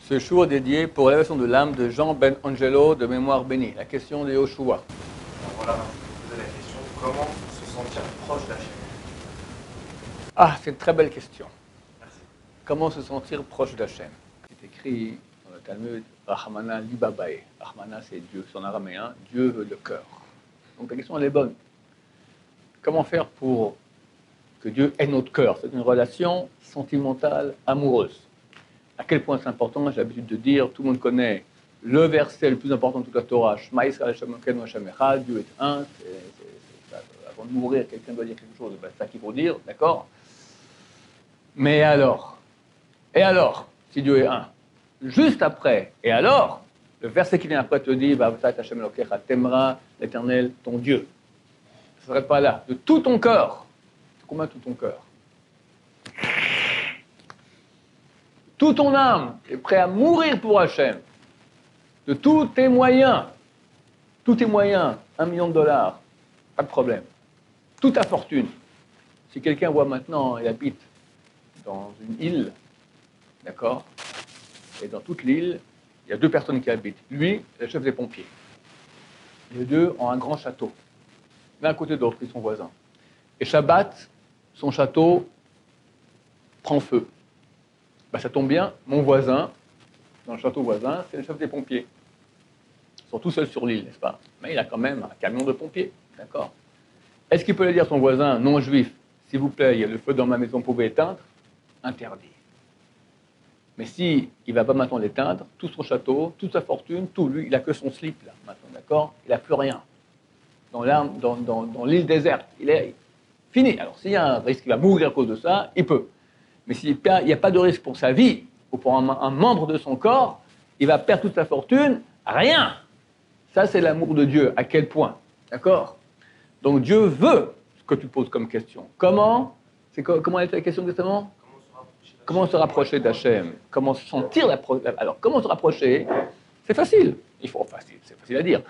Ce jour dédié pour l'élévation de l'âme de Jean Ben Angelo de mémoire bénie. La question de Yoshua. Alors voilà, je vous posais la question, comment se sentir proche d'Hachem? Ah, c'est une très belle question. Merci. Comment se sentir proche d'Hachem? C'est écrit dans le Talmud, Rahmana Libabae. Rahmana, c'est Dieu, c'est en araméen. Dieu veut le cœur. Donc la question, elle est bonne. Comment faire pour que Dieu ait notre cœur? C'est une relation sentimentale, amoureuse. À quel point c'est important? J'ai l'habitude de dire, tout le monde connaît le verset le plus important de toute la Torah, Shema Yisrael Hashem Elokeinu Hashem Echad, Dieu est un. Avant de mourir, quelqu'un doit dire quelque chose, c'est ça qu'il faut dire, d'accord? Mais alors? Et alors, si Dieu est un? Juste après, et alors, le verset qui vient après te dit, Hashem Elokecha, t'aimeras l'Éternel, ton Dieu. Ça ne s'arrête pas là. De tout ton cœur. Combien tout ton cœur? Toute ton âme est prêt à mourir pour Hachem. De tous tes moyens. Tous tes moyens, $1 million, pas de problème. Toute ta fortune. Si quelqu'un voit maintenant, il habite dans une île, d'accord? Et dans toute l'île, il y a 2 personnes qui habitent. Lui et le chef des pompiers. Les 2 ont un grand château. L'un à côté de l'autre, ils sont voisins. Et Shabbat, son château prend feu. Ça tombe bien, mon voisin, dans le château voisin, c'est le chef des pompiers. Ils sont tous seuls sur l'île, n'est-ce pas? Mais il a quand même un camion de pompiers, d'accord? Est-ce qu'il peut le dire à son voisin non juif, s'il vous plaît, il y a le feu dans ma maison, vous pouvez éteindre? Interdit. Mais si il ne va pas maintenant l'éteindre, tout son château, toute sa fortune, tout, lui, il n'a que son slip, là, maintenant, d'accord? Il n'a plus rien. Dans l'île déserte, il est fini. Alors, s'il y a un risque qu'il va mourir à cause de ça, il peut. Mais s'il n'y a pas de risque pour sa vie ou pour un membre de son corps, il va perdre toute sa fortune, rien. Ça, c'est l'amour de Dieu. À quel point? D'accord? Donc Dieu veut ce que tu poses comme question. Comment? Comment est la question exactement? Comment se rapprocher d'Hachem? Comment se sentir Alors, comment se rapprocher? C'est facile. C'est facile à dire.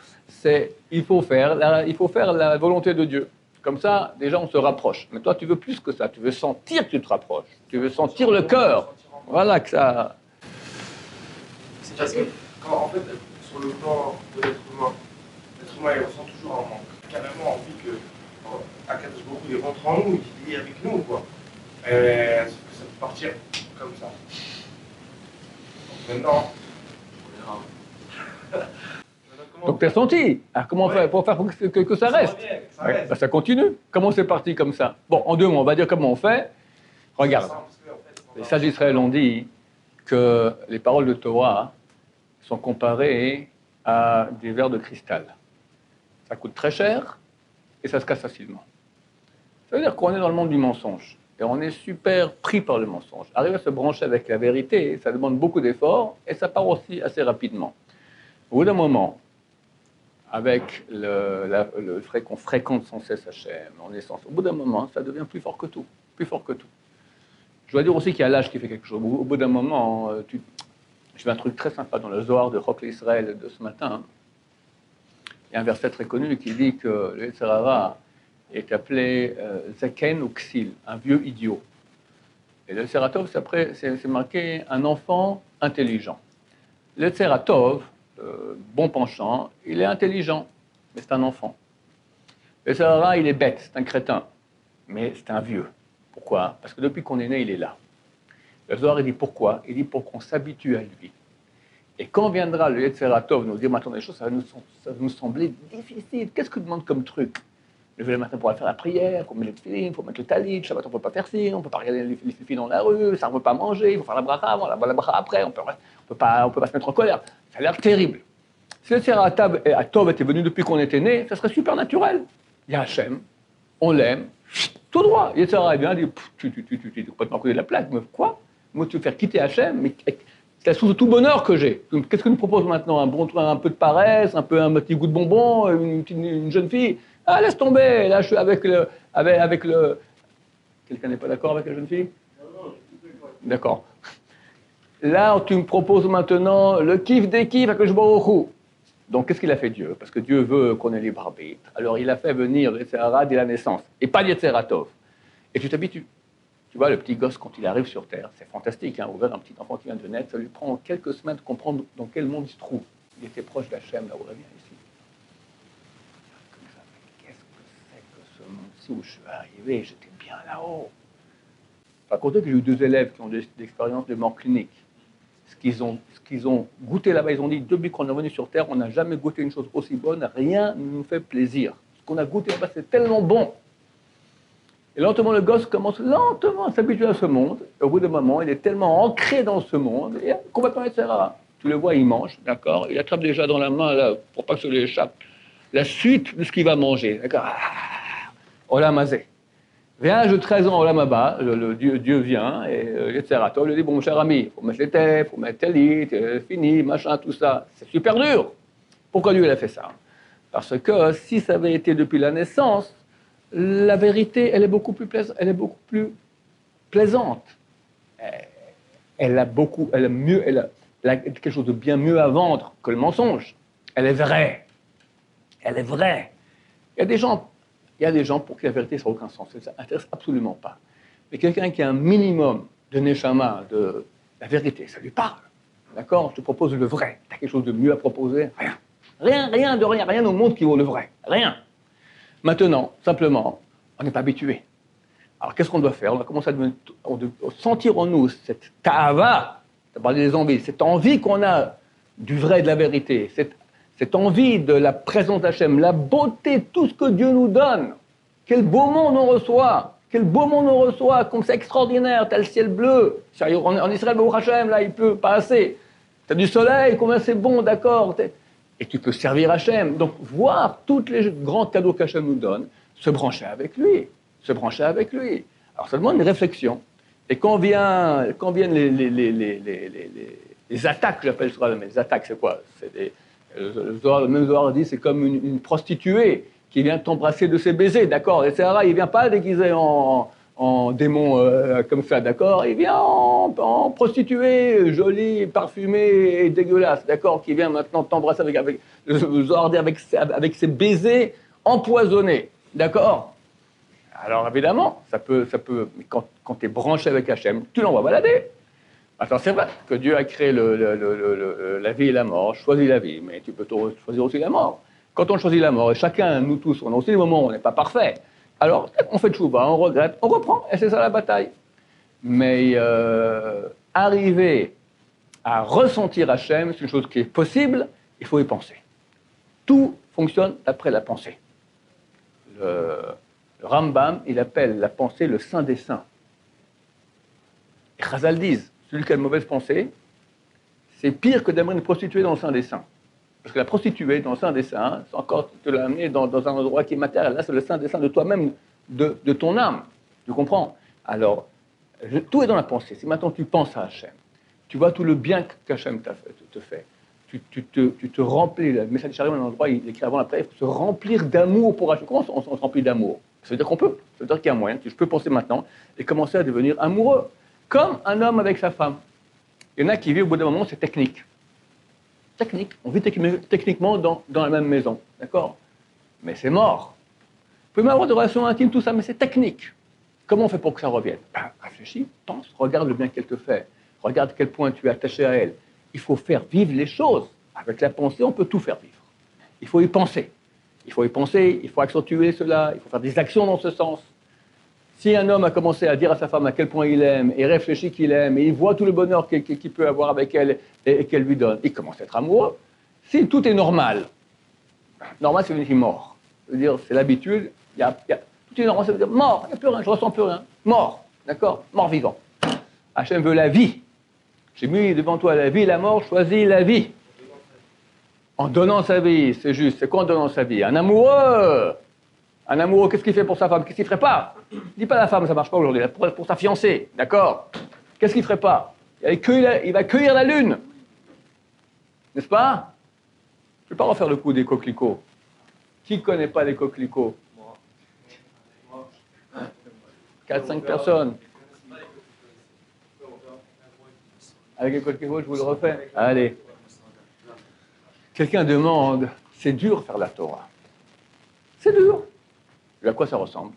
Il faut faire la volonté de Dieu. Comme ça, déjà, on se rapproche. Mais toi, tu veux plus que ça. Tu veux sentir que tu te rapproches. Tu veux sentir le cœur. Voilà que ça... C'est parce que, en fait, sur le plan de l'être humain, il ressent toujours un manque. Carrément envie que Akadosh Baruch Hu, il rentre en nous, il est avec nous, quoi. Sauf que ça peut partir comme ça. Donc maintenant, Donc tu as senti. Alors, comment faire pour faire que ça reste? Ça reste. Ça continue. Comment c'est parti comme ça? Bon, en 2 mots, on va dire comment on fait. Regarde. Les sages d'Israël ont dit que les paroles de Torah sont comparées à des verres de cristal. Ça coûte très cher et ça se casse facilement. Ça veut dire qu'on est dans le monde du mensonge. Et on est super pris par le mensonge. Arriver à se brancher avec la vérité, ça demande beaucoup d'efforts et ça part aussi assez rapidement. Au bout d'un moment, avec le fait qu'on fréquente sans cesse Hachem, au bout d'un moment, ça devient plus fort que tout. Plus fort que tout. Je dois dire aussi qu'il y a l'âge qui fait quelque chose. Au bout d'un moment, je fais un truc très sympa dans le Zohar de Chok l'Israël de ce matin. Il y a un verset très connu qui dit que le Yetzer Hara est appelé Zaken ou Ksil, un vieux idiot. Et le Yetzer Tov, c'est marqué un enfant intelligent. Le Yetzer Tov, bon penchant, il est intelligent, mais c'est un enfant. Le Yetzer Hara, il est bête, c'est un crétin, mais c'est un vieux. Pourquoi? Parce que depuis qu'on est né, il est là. Le Zohar, il dit pourquoi? Il dit pour qu'on s'habitue à lui. Et quand viendra le Yetzer Tov nous dire maintenant des choses, ça va nous sembler difficile. Qu'est-ce que demande comme truc? Lever le matin pour aller faire la prière, il faut mettre le tefillin, il faut mettre le talit, Shabbat, on ne peut pas faire ci, on ne peut pas regarder les filles dans la rue, ça ne peut pas manger, il faut faire la bracha avant, la bracha après, on peut pas se mettre en colère. Ça a l'air terrible. Si le Yetzer Tov était venu depuis qu'on était né, ça serait super naturel. Il y a Hachem, on l'aime, tout droit. Yetzer Hara vient, il dit, tu es complètement à côté de la plaque, mais quoi? Moi, tu veux faire quitter Hachem, mais c'est la source de tout bonheur que j'ai. Qu'est-ce que nous propose maintenant? Un peu de paresse, un petit goût de bonbon, une jeune fille? Ah, laisse tomber, là je suis avec le... Quelqu'un n'est pas d'accord avec la jeune fille? Non, d'accord. Là, tu me proposes maintenant le kiff des kiffs avec le Baruch Hu. Donc, qu'est-ce qu'il a fait Dieu? Parce que Dieu veut qu'on ait libre arbitre. Alors, il a fait venir le Yetzer Hara dès la naissance, et pas le Yetzer Tov. Et tu t'habitues. Tu vois, le petit gosse, quand il arrive sur Terre, c'est fantastique, hein, vous voyez un petit enfant qui vient de naître, ça lui prend quelques semaines de comprendre dans quel monde il se trouve. Il était proche d'Hachem, là où il vient ici. Comme ça, mais qu'est-ce que c'est que ce monde-ci où je suis arrivé? J'étais bien là-haut. Par contre, j'ai eu 2 élèves qui ont des expériences de mort clinique. Ce qu'ils ont goûté là-bas, ils ont dit, depuis qu'on est venu sur Terre, on n'a jamais goûté une chose aussi bonne, rien ne nous fait plaisir. Ce qu'on a goûté là-bas, c'est tellement bon. Et lentement, le gosse commence lentement à s'habituer à ce monde. Et au bout d'un moment, il est tellement ancré dans ce monde, et complètement, etc. Tu le vois, il mange, d'accord? Il attrape déjà dans la main, là, pour pas que ça lui échappe, la suite de ce qu'il va manger, d'accord? Olam Hazé. Vers l'âge de 13 ans, Olam Haba, le Dieu vient, et, etc. Toi, il lui dit, bon, mon cher ami, il faut mettre les têtes, il faut mettre tes lits, fini, machin, tout ça. C'est super dur. Pourquoi Dieu il a fait ça? Parce que si ça avait été depuis la naissance, la vérité, elle est beaucoup plus plaisante. Elle a quelque chose de bien mieux à vendre que le mensonge. Elle est vraie. Elle est vraie. Il y a des gens pour qui la vérité, ça n'a aucun sens. Ça n'intéresse absolument pas. Mais quelqu'un qui a un minimum de neshama, de la vérité, ça lui parle. D'accord? Je te propose le vrai. Tu as quelque chose de mieux à proposer? Rien. Rien au monde qui vaut le vrai. Rien. Maintenant, simplement, on n'est pas habitué. Alors, qu'est-ce qu'on doit faire? On va commencer à sentir en nous cette ta'ava, tu as parlé des envies, cette envie qu'on a du vrai et de la vérité, cette envie de la présence d'Hachem, la beauté, tout ce que Dieu nous donne. Quel beau monde on reçoit! Quel beau monde on reçoit! Comme c'est extraordinaire! Tu as le ciel bleu. En Israël, au Hachem, là, il peut pas assez. Tu as du soleil, combien c'est bon, d'accord? Et tu peux servir Hachem. Donc, voir tous les grands cadeaux qu'Hachem nous donne, se brancher avec lui. Alors, ça demande une réflexion. Et quand viennent les attaques, j'appelle ça, mais les attaques, c'est quoi? Le même Zohar dit, c'est comme une prostituée qui vient t'embrasser de ses baisers, d'accord? Et il ne vient pas déguisé en démon comme ça, d'accord? Il vient en prostituée, jolie, parfumée et dégueulasse, d'accord? Qui vient maintenant t'embrasser avec le Zohar dit avec ses baisers empoisonnés, d'accord? Alors évidemment, ça peut quand tu es branché avec Hachem, tu l'envoies balader. Attends, c'est vrai que Dieu a créé la vie et la mort, choisit la vie, mais tu peux choisir aussi la mort. Quand on choisit la mort, et chacun, nous tous, on a aussi des moments où on n'est pas parfait, alors on fait tchouba, on regrette, on reprend, et c'est ça la bataille. Mais arriver à ressentir Hachem, c'est une chose qui est possible, il faut y penser. Tout fonctionne d'après la pensée. Le Rambam, il appelle la pensée le saint des saints. Et Chazal disent, celui qui a une mauvaise pensée, c'est pire que d'amener une prostituée dans le sein des saints. Parce que la prostituée dans le sein des saints, c'est encore te l'amener dans un endroit qui est matériel. Là, c'est le sein des saints de toi-même, de ton âme. Tu comprends? Alors, tout est dans la pensée. Si maintenant tu penses à Hachem, tu vois tout le bien qu'Hachem te fait. Tu te remplis. Le message de Charim, un endroit, il écrit avant la prière, il faut se remplir d'amour pour Hachem. Comment on se remplit d'amour? Ça veut dire qu'on peut. Ça veut dire qu'il y a un moyen. Je peux penser maintenant et commencer à devenir amoureux. Comme un homme avec sa femme. Il y en a qui vivent au bout d'un moment, c'est technique. On vit techniquement dans la même maison. D'accord? Mais c'est mort. Vous pouvez même avoir des relations intimes, tout ça, mais c'est technique. Comment on fait pour que ça revienne? Réfléchis, pense, regarde le bien qu'elle te fait. Regarde à quel point tu es attaché à elle. Il faut faire vivre les choses. Avec la pensée, on peut tout faire vivre. Il faut y penser. Il faut accentuer cela, il faut faire des actions dans ce sens. Si un homme a commencé à dire à sa femme à quel point il aime, et réfléchit qu'il aime, et il voit tout le bonheur qu'il peut avoir avec elle et qu'elle lui donne, il commence à être amoureux. Si tout est normal, normal, ça veut dire mort. Ça veut dire, c'est l'habitude, tout est normal, ça veut dire mort, il n'y a plus rien, je ne ressens plus rien. Mort, d'accord? Mort vivant. Hachem veut la vie. J'ai mis devant toi la vie et la mort, choisis la vie. En donnant sa vie, c'est juste. C'est quoi en donnant sa vie? Un amoureux, qu'est-ce qu'il fait pour sa femme? Qu'est-ce qu'il ne ferait pas? Dis pas à la femme, ça ne marche pas aujourd'hui. Pour sa fiancée, d'accord? Qu'est-ce qu'il ne ferait pas? Il va cueillir la lune. N'est-ce pas? Je ne vais pas refaire le coup des coquelicots. Qui ne connaît pas les coquelicots? 4-5 personnes. Avec les coquelicots, je vous le refais. Allez. Quelqu'un demande, c'est dur faire la Torah. C'est dur. À quoi ça ressemble?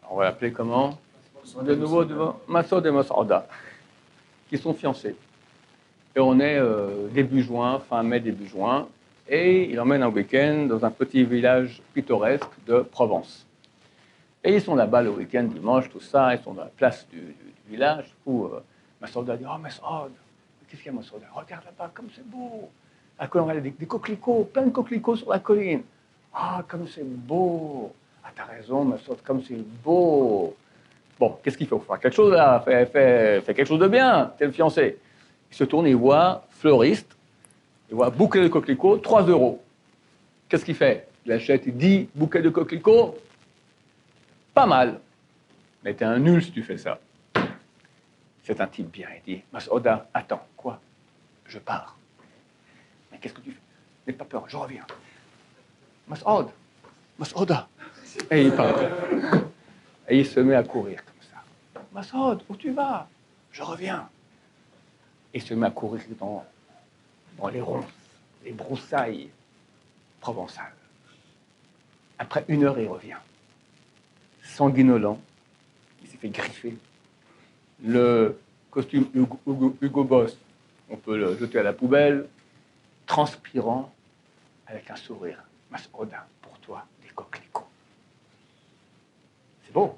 On va l'appeler comment? de nouveau devant Mas'ud et Mas'ouda, qui sont fiancés. Et on est début juin, fin mai, début juin, et il emmène un week-end dans un petit village pittoresque de Provence. Et ils sont là-bas le week-end, dimanche, tout ça, ils sont dans la place du village. Du coup, Mas'ouda dit « Oh, Mas'oud, qu'est-ce qu'il y a, Mas'oud? Regarde là-bas, comme c'est beau. À la colline, il y a des coquelicots, plein de coquelicots sur la colline. Ah, comme c'est beau. Ah, t'as raison, Mas'oud, comme c'est beau. Bon, qu'est-ce qu'il faut faire quelque chose là, fais quelque chose de bien, t'es le fiancé. » Il se tourne, il voit fleuriste, il voit bouquet de coquelicots, 3 €. Qu'est-ce qu'il fait? Il achète 10 bouquets de coquelicots. Pas mal. Mais t'es un nul si tu fais ça. C'est un type bien. Il dit, Mas'ouda, attends, quoi? Je pars. Mais qu'est-ce que tu fais? N'aie pas peur, je reviens. Mas'oud, Mas'ouda. Et il part. Et il se met à courir comme ça. Mas'oud, où tu vas? Je reviens. Et il se met à courir dans les ronces, les broussailles provençales. Après 1 heure, il revient. Sanguinolent, il s'est fait griffer. Le costume Hugo Boss, on peut le jeter à la poubelle, transpirant, avec un sourire. Mas'ouda, pour toi, des coquelicots. C'est beau.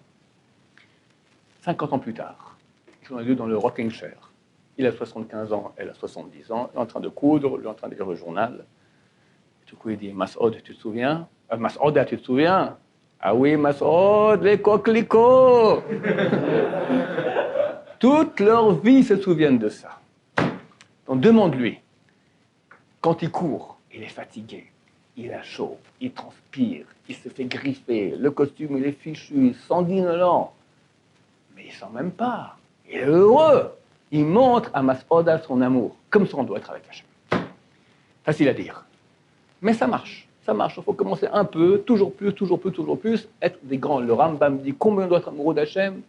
50 ans plus tard, ils sont les deux dans le rocking chair. Il a 75 ans, elle a 70 ans, il est en train de coudre, il est en train de lire le journal. Du coup, il dit, Mas'oud, tu te souviens? Mas'ouda, tu te souviens? Ah oui, Mas'oud, les coquelicots. Toute leur vie se souviennent de ça. Donc demande-lui, quand il court, il est fatigué, il a chaud, il transpire, il se fait griffer, le costume il est fichu, sanguinolent, mais il sent même pas, il est heureux. Il montre à Mas'ouda son amour, comme ça on doit être avec Hachem. Facile à dire, mais ça marche. Ça marche, il faut commencer un peu, toujours plus, être des grands. Le Rambam dit combien on doit être amoureux d'Hachem,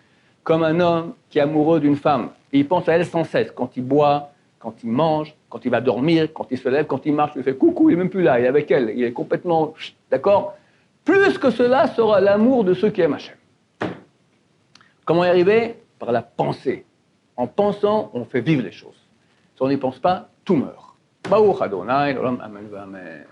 comme un homme qui est amoureux d'une femme. Et il pense à elle sans cesse, quand il boit, quand il mange, quand il va dormir, quand il se lève, quand il marche, il fait coucou, il n'est même plus là, il est avec elle, il est complètement... D'accord? Plus que cela sera l'amour de ceux qui aiment Hachem. Comment y arriver? Par la pensée. En pensant, on fait vivre les choses. Si on n'y pense pas, tout meurt. Baruch Adonai, l'olam amen v'amen.